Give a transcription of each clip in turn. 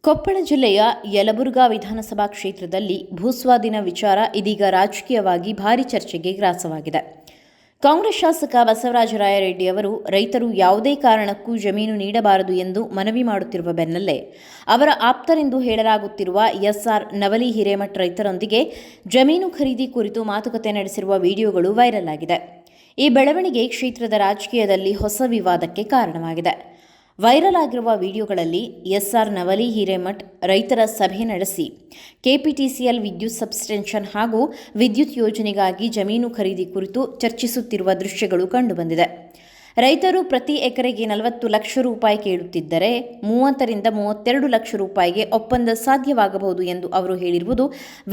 ಕೊಪ್ಪಳ ಜಿಲ್ಲೆಯ ಯಲಬುರ್ಗಾ ವಿಧಾನಸಭಾ ಕ್ಷೇತ್ರದಲ್ಲಿ ಭೂಸ್ವಾಧೀನ ವಿಚಾರ ಇದೀಗ ರಾಜಕೀಯವಾಗಿ ಭಾರೀ ಚರ್ಚೆಗೆ ಗ್ರಾಸವಾಗಿದೆ. ಕಾಂಗ್ರೆಸ್ ಶಾಸಕ ಬಸವರಾಜ ರಾಯರೆಡ್ಡಿ ಅವರು ರೈತರು ಯಾವುದೇ ಕಾರಣಕ್ಕೂ ಜಮೀನು ನೀಡಬಾರದು ಎಂದು ಮನವಿ ಮಾಡುತ್ತಿರುವ ಬೆನ್ನಲ್ಲೇ ಅವರ ಆಪ್ತರೆಂದು ಹೇಳಲಾಗುತ್ತಿರುವ ಎಸ್ಆರ್ ನವಲಿ ಹಿರೇಮಠ್ ರೈತರೊಂದಿಗೆ ಜಮೀನು ಖರೀದಿ ಕುರಿತು ಮಾತುಕತೆ ನಡೆಸಿರುವ ವಿಡಿಯೋಗಳು ವೈರಲ್ ಆಗಿದೆ. ಈ ಬೆಳವಣಿಗೆ ಕ್ಷೇತ್ರದ ರಾಜಕೀಯದಲ್ಲಿ ಹೊಸ ವಿವಾದಕ್ಕೆ ಕಾರಣವಾಗಿದೆ. ವೈರಲ್ ಆಗಿರುವ ವಿಡಿಯೋಗಳಲ್ಲಿ ಎಸ್ಆರ್ ನವಲಿ ಹಿರೇಮಠ್ ರೈತರ ಸಭೆ ನಡೆಸಿ ಕೆಪಿಟಿಸಿಎಲ್ ವಿದ್ಯುತ್ ಸಬ್ಸ್ಟೇಷನ್ ಹಾಗೂ ವಿದ್ಯುತ್ ಯೋಜನೆಗಾಗಿ ಜಮೀನು ಖರೀದಿ ಕುರಿತು ಚರ್ಚಿಸುತ್ತಿರುವ ದೃಶ್ಯಗಳು ಕಂಡುಬಂದಿದೆ. ರೈತರು ಪ್ರತಿ ಎಕರೆಗೆ 40 ಲಕ್ಷ ರೂಪಾಯಿ ಕೇಳುತ್ತಿದ್ದರೆ 30 ರಿಂದ 32 ಲಕ್ಷ ರೂಪಾಯಿಗೆ ಒಪ್ಪಂದ ಸಾಧ್ಯವಾಗಬಹುದು ಎಂದು ಅವರು ಹೇಳಿರುವುದು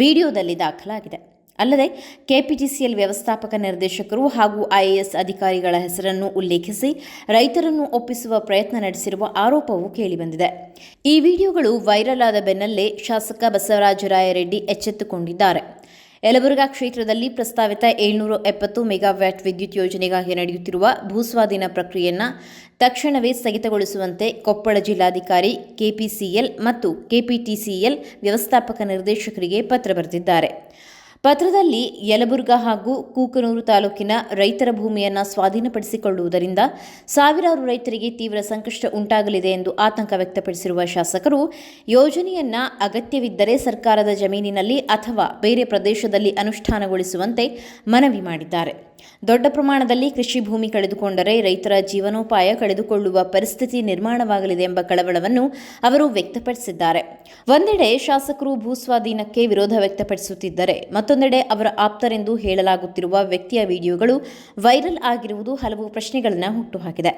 ವಿಡಿಯೋದಲ್ಲಿ ದಾಖಲಾಗಿದೆ. ಅಲ್ಲದೆ ಕೆಪಿಟಿಸಿಎಲ್ ವ್ಯವಸ್ಥಾಪಕ ನಿರ್ದೇಶಕರು ಹಾಗೂ ಐಎಎಸ್ ಅಧಿಕಾರಿಗಳ ಹೆಸರನ್ನು ಉಲ್ಲೇಖಿಸಿ ರೈತರನ್ನು ಒಪ್ಪಿಸುವ ಪ್ರಯತ್ನ ನಡೆಸಿರುವ ಆರೋಪವೂ ಕೇಳಿಬಂದಿದೆ. ಈ ವಿಡಿಯೋಗಳು ವೈರಲ್ ಆದ ಬೆನ್ನಲ್ಲೇ ಶಾಸಕ ಬಸವರಾಜ ರಾಯರೆಡ್ಡಿ ಎಚ್ಚೆತ್ತುಕೊಂಡಿದ್ದಾರೆ. ಯಲಬುರ್ಗಾ ಕ್ಷೇತ್ರದಲ್ಲಿ ಪ್ರಸ್ತಾವಿತ 770 ಮೆಗಾವ್ಯಾಟ್ ವಿದ್ಯುತ್ ಯೋಜನೆಗಾಗಿ ನಡೆಯುತ್ತಿರುವ ಭೂಸ್ವಾಧೀನ ಪ್ರಕ್ರಿಯೆಯನ್ನು ತಕ್ಷಣವೇ ಸ್ಥಗಿತಗೊಳಿಸುವಂತೆ ಕೊಪ್ಪಳ ಜಿಲ್ಲಾಧಿಕಾರಿ ಕೆಪಿಸಿಎಲ್ ಮತ್ತು ಕೆಪಿಟಿಸಿಎಲ್ ವ್ಯವಸ್ಥಾಪಕ ನಿರ್ದೇಶಕರಿಗೆ ಪತ್ರ ಬರೆದಿದ್ದಾರೆ. ಪತ್ರದಲ್ಲಿ ಯಲಬುರ್ಗಾ ಹಾಗೂ ಕೂಕನೂರು ತಾಲೂಕಿನ ರೈತರ ಭೂಮಿಯನ್ನು ಸ್ವಾಧೀನಪಡಿಸಿಕೊಳ್ಳುವುದರಿಂದ ಸಾವಿರಾರು ರೈತರಿಗೆ ತೀವ್ರ ಸಂಕಷ್ಟ ಉಂಟಾಗಲಿದೆ ಎಂದು ಆತಂಕ ವ್ಯಕ್ತಪಡಿಸಿರುವ ಶಾಸಕರು ಯೋಜನೆಯನ್ನು ಅಗತ್ಯವಿದ್ದರೆ ಸರ್ಕಾರದ ಜಮೀನಿನಲ್ಲಿ ಅಥವಾ ಬೇರೆ ಪ್ರದೇಶದಲ್ಲಿ ಅನುಷ್ಠಾನಗೊಳಿಸುವಂತೆ ಮನವಿ ಮಾಡಿದ್ದಾರೆ. ದೊಡ್ಡ ಪ್ರಮಾಣದಲ್ಲಿ ಕೃಷಿ ಭೂಮಿ ಕಳೆದುಕೊಂಡರೆ ರೈತರ ಜೀವನೋಪಾಯ ಕಳೆದುಕೊಳ್ಳುವ ಪರಿಸ್ಥಿತಿ ನಿರ್ಮಾಣವಾಗಲಿದೆ ಎಂಬ ಕಳವಳವನ್ನು ಅವರು ವ್ಯಕ್ತಪಡಿಸಿದ್ದಾರೆ. ಒಂದೆಡೆ ಶಾಸಕರು ಭೂಸ್ವಾಧೀನಕ್ಕೆ ವಿರೋಧ ವ್ಯಕ್ತಪಡಿಸುತ್ತಿದ್ದರೆ ಮತ್ತೊಂದೆಡೆ ಅವರ ಆಪ್ತರೆಂದು ಹೇಳಲಾಗುತ್ತಿರುವ ವ್ಯಕ್ತಿಯ ವಿಡಿಯೋಗಳು ವೈರಲ್ ಆಗಿರುವುದು ಹಲವು ಪ್ರಶ್ನೆಗಳನ್ನು ಹುಟ್ಟುಹಾಕಿದೆ.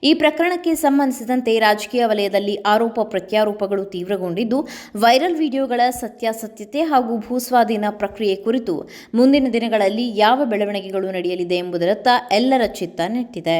ಈ ಪ್ರಕರಣಕ್ಕೆ ಸಂಬಂಧಿಸಿದಂತೆ ರಾಜಕೀಯ ವಲಯದಲ್ಲಿ ಆರೋಪ ಪ್ರತ್ಯಾರೋಪಗಳು ತೀವ್ರಗೊಂಡಿದ್ದು, ವೈರಲ್ ವಿಡಿಯೋಗಳ ಸತ್ಯಾಸತ್ಯತೆ ಹಾಗೂ ಭೂಸ್ವಾಧೀನ ಪ್ರಕ್ರಿಯೆ ಕುರಿತು ಮುಂದಿನ ದಿನಗಳಲ್ಲಿ ಯಾವ ಬೆಳವಣಿಗೆಗಳು ನಡೆಯಲಿದೆ ಎಂಬುದರತ್ತ ಎಲ್ಲರ ಚಿತ್ತ ನೆಟ್ಟಿದೆ.